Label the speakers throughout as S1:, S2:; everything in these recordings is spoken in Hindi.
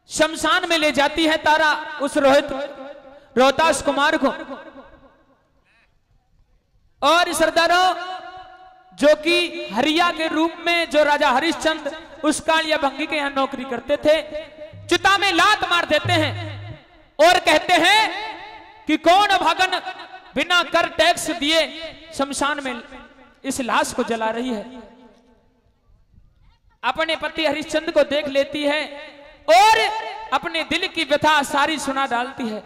S1: शमशान में ले जाती है तारा उस रोहतास कुमार को। और सरदारों, जो कि हरिया के रूप में जो राजा हरिश्चंद्र उस कालिया भंगी के यहां नौकरी करते थे, चिता में लात मार देते हैं और कहते हैं कि कौन अभागन बिना कर टैक्स दिए शमशान में इस लाश को जला रही है। अपने पति हरिश्चंद्र को देख लेती है और अपने दिल की व्यथा सारी सुना डालती है।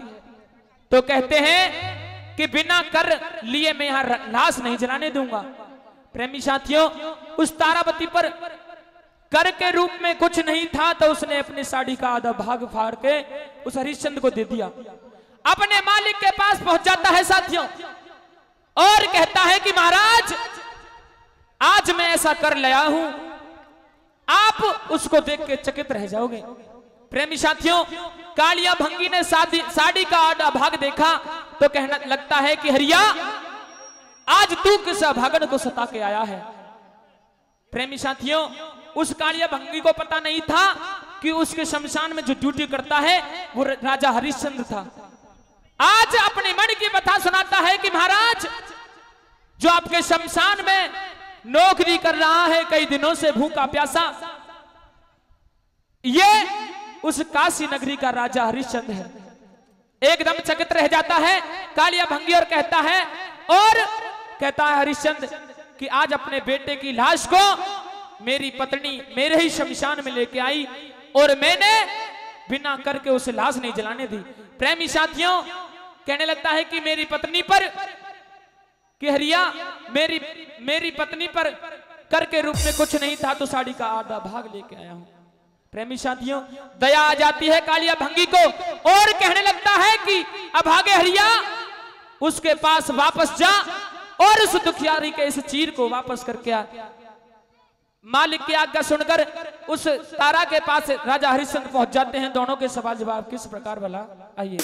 S1: तो कहते हैं कि बिना कर लिए मैं यहां लाश नहीं जलाने दूंगा। प्रेमी साथियों, उस तारावती पर कर के रूप में कुछ नहीं था, तो उसने अपनी साड़ी का आधा भाग फाड़ के उस हरिश्चंद्र को दे दिया। अपने मालिक के पास पहुंच जाता है साथियों और कहता है कि महाराज, आज मैं ऐसा कर लाया हूं, आप उसको देख के चकित रह जाओगे। प्रेमी साथियों, कालिया भंगी ने साड़ी का आधा भाग देखा तो कहना लगता है कि हरिया, आज तू किस अभागन को सता के आया है। प्रेमी साथियों, उस कालिया भंगी को पता नहीं था कि उसके शमशान में जो ड्यूटी करता है वो राजा हरिश्चंद्र था। आज अपने मन की व्यथा सुनाता है कि महाराज, जो आपके शमशान में नौकरी कर रहा है कई दिनों से भूखा प्यासा, ये उस काशी नगरी का राजा हरिश्चंद्र है। एकदम चकित रह जाता है कालिया भंगी और कहता है हरिश्चंद्र कि आज अपने बेटे की लाश को मेरी पत्नी मेरे ही शमशान में लेके आई और मैंने बिना करके उसे लाश नहीं जलाने दी। प्रेमी साथियों, कहने लगता है कि मेरी पत्नी पर, कि हरिया, मेरी पत्नी पर कर के रूप में कुछ नहीं था, तो साड़ी का आधा भाग लेके आया हूं। प्रेमी साथियों, दया आ जाती है कालिया भंगी को और कहने लगता है कि अभागे हरिया, उसके पास वापस जा और उस दुखियारी के इस चीर को वापस करके आ। मालिक की आज्ञा सुनकर उस तारा के पास राजा हरिश्चंद्र पहुंच जाते हैं। दोनों के सवाल जवाब किस प्रकार भला, आइए।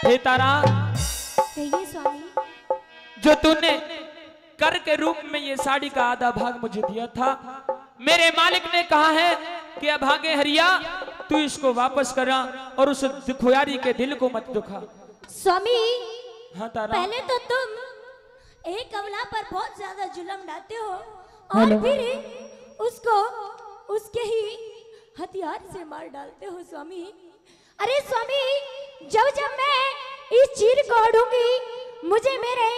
S1: हे तारा,
S2: कहिए स्वामी।
S1: जो तूने कर के रूप में ये साड़ी का आधा भाग मुझे दिया था, मेरे मालिक ने कहा है कि अभागे हरिया, तू इसको वापस करा और उस दुखियारी के दिल को मत दुखा।
S2: स्वामी,
S1: हाँ तारा,
S2: पहले तो तुम एक अबला पर बहुत ज्यादा जुल्म डालते हो और फिर उसको उसके ही हथियार से मार डालते हो स्वामी। अरे स्वामी, जब जब मैं इस चीर को ओढ़ूंगी, मुझे मेरे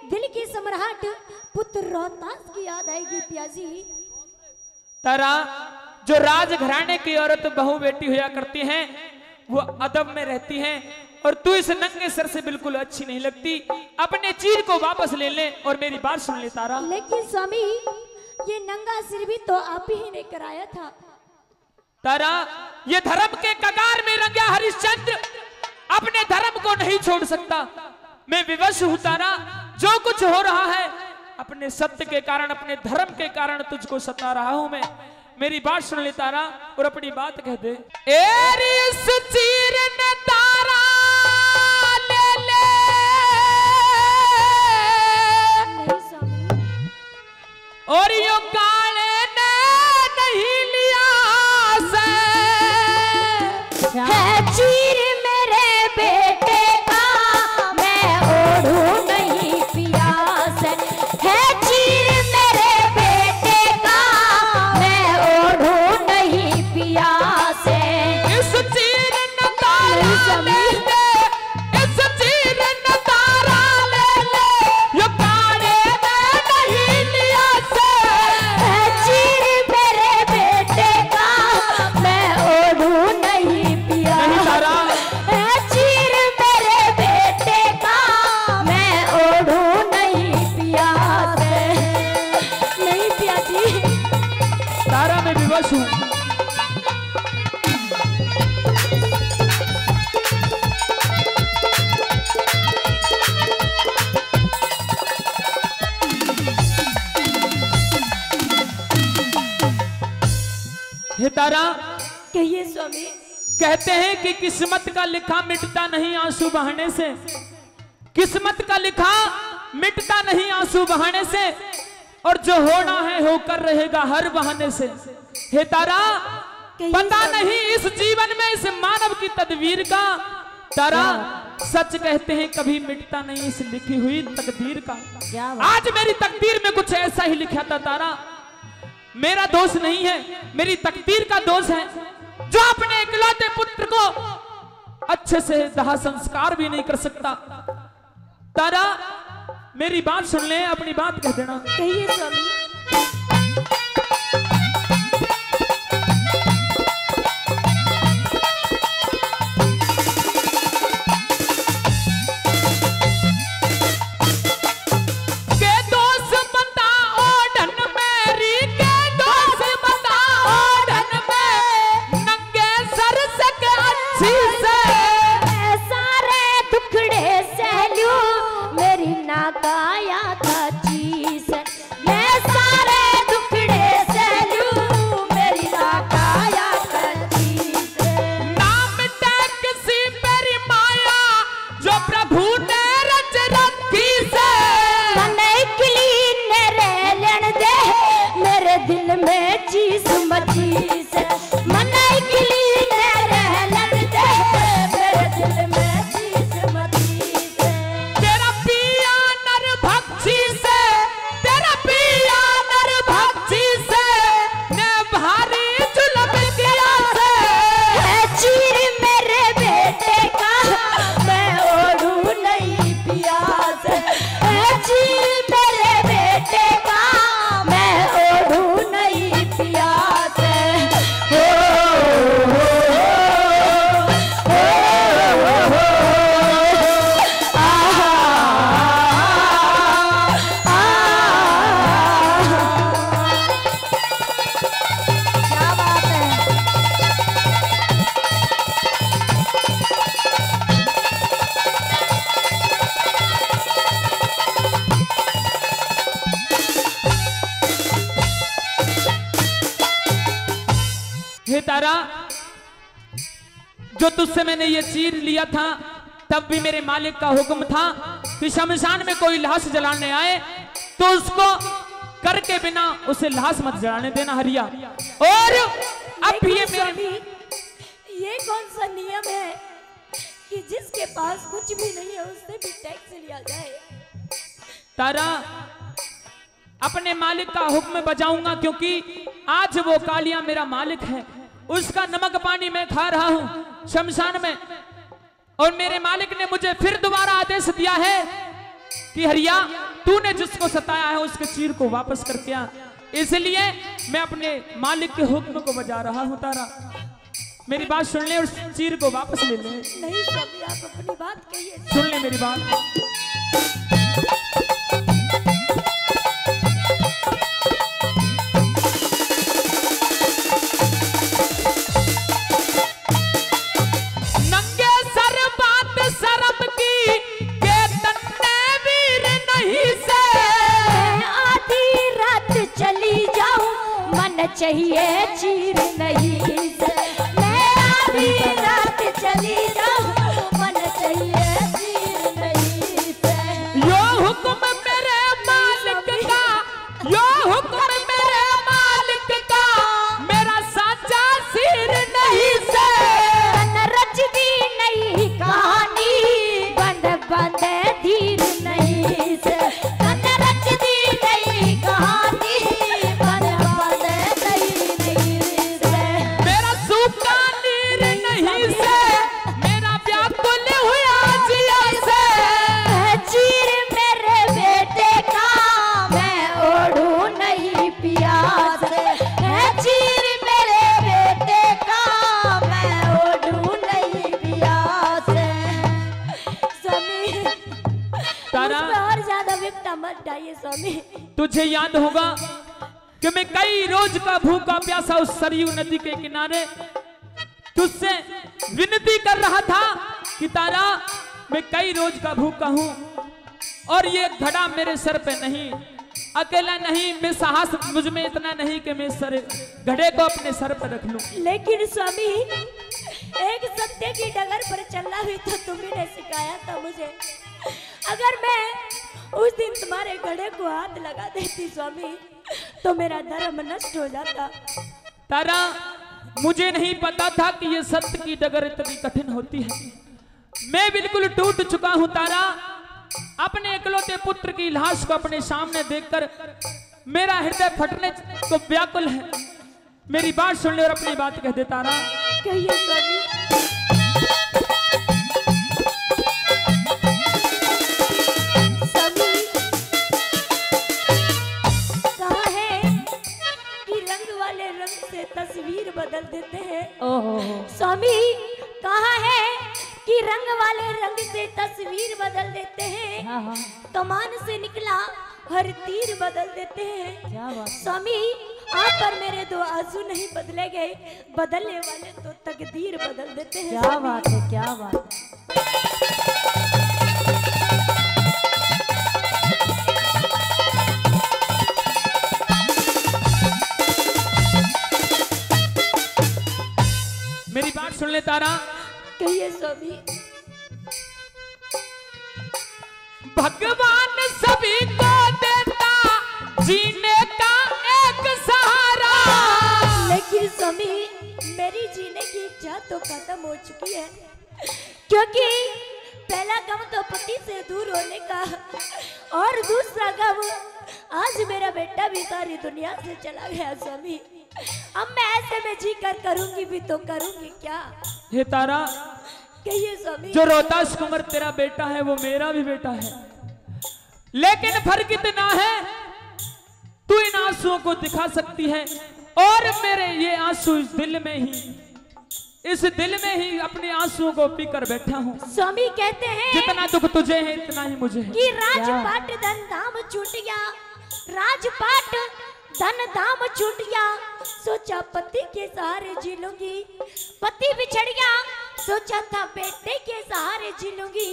S2: दिल की सम्राट पुत्र रोहतास की याद आएगी प्याजी।
S1: तारा, जो राजघराने की औरत बहू बेटी हुआ करती हैं, वो अदब में रहती हैं और तू इस नंगे सर से बिल्कुल अच्छी नहीं लगती। अपने चीर को वापस ले ले और मेरी बात सुन ले तारा।
S2: लेकिन स्वामी, ये नंगा सिर भी तो आप ही ने कराया था।
S1: तारा, ये धर्म के कगार में रंगा हरिश्चंद्र अपने धर्म को नहीं छोड़ सकता। मैं विवश हूं तारा, जो कुछ हो रहा है अपने सत्य के कारण, अपने धर्म के कारण तुझको सता रहा हूं मैं। मेरी बात सुन ले तारा और अपनी बात कह दे। इस चीर ने तारा ले ले,
S2: नहीं स्वामी,
S1: और यो काले ने नहीं लिया से
S2: है चीर मेरे बेटे का, मैं ओढ़ू नहीं पियास। है चीर मेरे बेटे का, मैं ओढ़ू नहीं पियास।
S1: इस चीर न तारा ले ले, इस चीर न तारा ले ले, यो काले ने नहीं लिया से।
S2: है चीर मेरे बेटे का, मैं ओढ़ू नहीं पियास।
S1: नहीं तारा,
S2: है चीर मेरे बेटे का, मैं ओढ़ू नहीं पियास। नहीं पियासी।
S1: तारा मैं विवश हूं। हे तारा,
S2: कहिए स्वामी।
S1: कहते हैं कि किस्मत का लिखा मिटता नहीं आंसू बहाने से। किस्मत का लिखा मिटता नहीं आंसू बहाने से। और जो होना है होकर रहेगा हर बहाने से। हे तारा, पता नहीं इस जीवन में इस मानव की तदबीर का। तारा, सच कहते हैं कभी मिटता नहीं इस लिखी हुई तकदीर का। आज मेरी तकदीर में कुछ ऐसा ही लिखा था तारा। मेरा दोष नहीं है, मेरी तकदीर का दोष है, जो अपने इकलौते पुत्र को अच्छे से दाह संस्कार भी नहीं कर सकता। तारा, मेरी बात सुन ले, अपनी बात कह देना।
S2: कहिए स्वामी।
S1: हे तारा, जो तुझसे मैंने ये चीर लिया था तब भी मेरे मालिक का हुक्म था कि शमशान में कोई लाश जलाने आए तो उसको करके बिना उसे लाश मत जलाने देना हरिया। और अब भी
S2: ये कौन सा नियम है कि जिसके पास कुछ भी नहीं है उससे भी टैक्स लिया जाए?
S1: तारा, अपने मालिक का हुक्म बजाऊंगा, क्योंकि आज वो कालिया मेरा मालिक है, उसका नमक पानी मैं खा रहा हूं शमशान में। और मेरे मालिक ने मुझे फिर दोबारा आदेश दिया है कि हरिया, तूने जिसको सताया है उसके चीर को वापस करके आ। इसलिए मैं अपने मालिक के हुक्म को बजा रहा हूं। तारा, मेरी बात सुन ले और चीर को वापस ले ले।
S2: नहीं स्वामी, आप अपनी बात कहिए।
S1: सुन ले मेरी बात।
S2: चाहिए चीर नहीं से, मैं आधी रात चली जाऊं, मन चाहिए चीर नहीं से।
S1: यो हुक्म मेरे मालिक का, यो हुक्म मेरे मालिक का, मेरा साचा सिर नहीं से।
S2: बन रच दी नहीं कहानी, बंद बंद धीर नहीं से। बन रच दी नहीं कहानी, स्वामी।
S1: तुझे याद होगा कि मैं कई रोज का भूखा प्यासा उस सरयू नदी के किनारे तुझसे विनती कर रहा था कि तारा, मैं कई रोज का भूखा हूं और ये घड़ा मेरे सर पे नहीं, अकेला नहीं, मैं साहस मुझ में इतना नहीं कि मैं घड़े को अपने सर पर रख लूं।
S2: लेकिन स्वामी, एक सत्य की डगर पर चलना भी तो तुम्ही ने सिखाया था मुझे। अगर मैं उस दिन तुम्हारे गड़े को हाथ लगा देती स्वामी तो मेरा धर्म नष्ट हो जाता।
S1: तारा, मुझे नहीं पता था कि ये सत्य की डगर इतनी कठिन होती है। मैं बिल्कुल टूट चुका हूं तारा। अपने इकलौते पुत्र की लाश को अपने सामने देखकर मेरा हृदय फटने को व्याकुल है। मेरी बात सुन ले और अपनी बात कह दे तारा।
S2: कहिए स्वामी। स्वामी कहा है कि रंग वाले रंग से तस्वीर बदल देते हैं।
S3: ओहो
S2: स्वामी कहा है कि रंग वाले रंग से तस्वीर बदल देते हैं।
S3: हाँ हाँ
S2: कमान से निकला हर तीर बदल देते हैं।
S3: क्या बात।
S2: स्वामी आप पर मेरे दो आंसू नहीं बदले गए, बदलने वाले तो तकदीर बदल देते हैं।
S3: क्या बात है, क्या बात है।
S1: मेरी बात सुन ले तारा।
S2: कहिए स्वामी।
S1: भगवान सभी को देता जीने का एक सहारा,
S2: लेकिन स्वामी मेरी जीने की इच्छा तो खत्म हो चुकी है, क्योंकि पहला गम तो पति से दूर होने का और दूसरा गम आज मेरा बेटा भी सारी दुनिया से चला गया। स्वामी अब मैं ऐसे में जी कर करूंगी भी तो करूंगी क्या।
S1: हे तारा,
S2: कहिए स्वामी।
S1: जो रोहतास कुंवर तेरा बेटा है वो मेरा भी बेटा है, लेकिन फर्क इतना है तू इन आंसुओं को दिखा सकती है और मेरे ये आंसू इस दिल में ही अपने आंसुओं को पीकर बैठा हूँ।
S2: स्वामी कहते हैं
S1: जितना दुख तुझे है इतना ही मुझे है।
S2: कि राजपाट धन धाम छूट गया, राजपाट धन धाम छूट गया, सोचा पति के सहारे जी लूंगी, पति बिछड़ गया, सोचा था बेटे के सहारे जी लूंगी,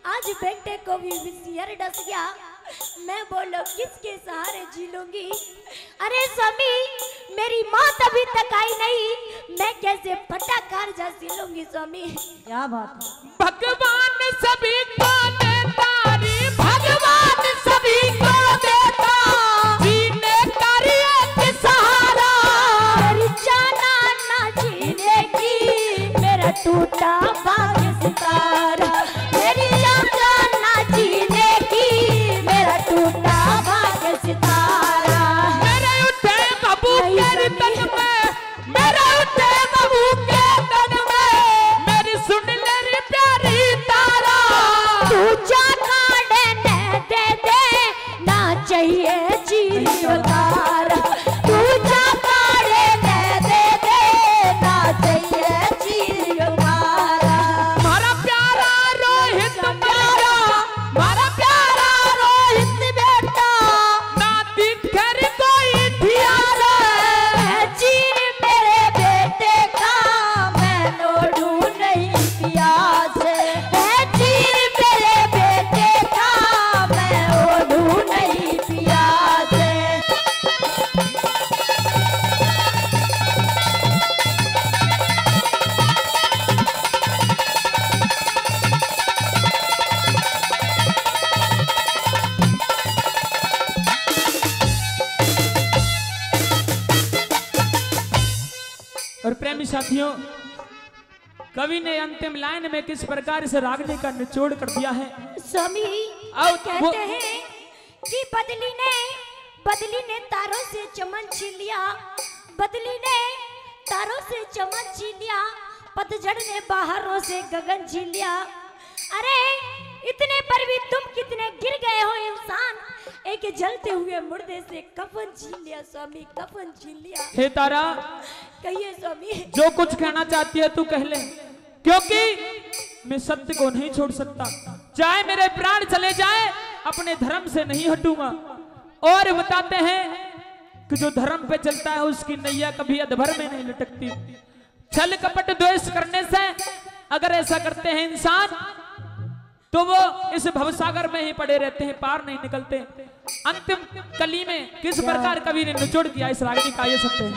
S2: आज बेटे को भी विसियर डस गया, मैं बोलो किसके सहारे जी लूंगी। अरे स्वामी मेरी मौत अभी तक आई नहीं, मैं कैसे फटाकार जा लूंगी। स्वामी
S3: क्या बात है।
S1: भगवान सभी को देता रे, भगवान सभी को देता जीने का एक सहारा,
S2: मेरी जाना ना जीने की मेरा टूटा भाग्य सितारा, मेरी जाना ना जीने की मेरा टूटा भाग्य सितारा।
S1: मेरे उठे बाबू के तन में, मेरे उठे बाबू के तन में, मेरी सुन ले रे प्यारी तारा,
S2: तू जाना देने दे दे ना चाहिए जीवन तारा, तू जाना देने दे दे ना चाहिए जीवन तारा।
S1: मारा प्यारा रोहित प्यारा, मारा प्यारा रोहित बेटा, ना दिखर कोई ठियारा,
S2: चीन मेरे बेटे का मैं लोडू नहीं प्यास, चीन मेरे बेटे का मैं ओढ़ू नहीं प्यास।
S1: और प्रेमी साथियों, कवि ने अंतिम लाइन में किस प्रकार से रागनी का निचोड़ कर दिया है।
S2: स्वामी
S1: और
S2: कहते हैं कि बदली ने तारों से चमन छीन लिया, बदली ने तारों से चमन छीन लिया, पतझड़ ने बाहरों से गगन छीन लिया। अरे इतने पर भी तुम कितने गिर गए हो इंसान, एक जलते हुए मुर्दे से कफन छीन लिया। स्वामी कफन छीन लिया।
S1: हे तारा,
S2: कहिए स्वामी।
S1: जो कुछ कहना चाहती है तू कह ले, क्योंकि मैं सत्य को नहीं छोड़ सकता, चाहे मेरे प्राण चले जाए अपने धर्म से नहीं हटूंगा। और बताते हैं कि जो धर्म पे चलता है उसकी नैया कभी अधभर में नहीं लटकती। छल कपट द्वेष करने से अगर ऐसा करते हैं इंसान तो वो इस भवसागर में ही पड़े रहते हैं, पार नहीं निकलते। अंतिम कली में किस प्रकार कवि ने निचोड़ किया इस रागनी का, ये सकते हैं।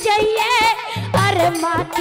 S2: जाइए, अरे मात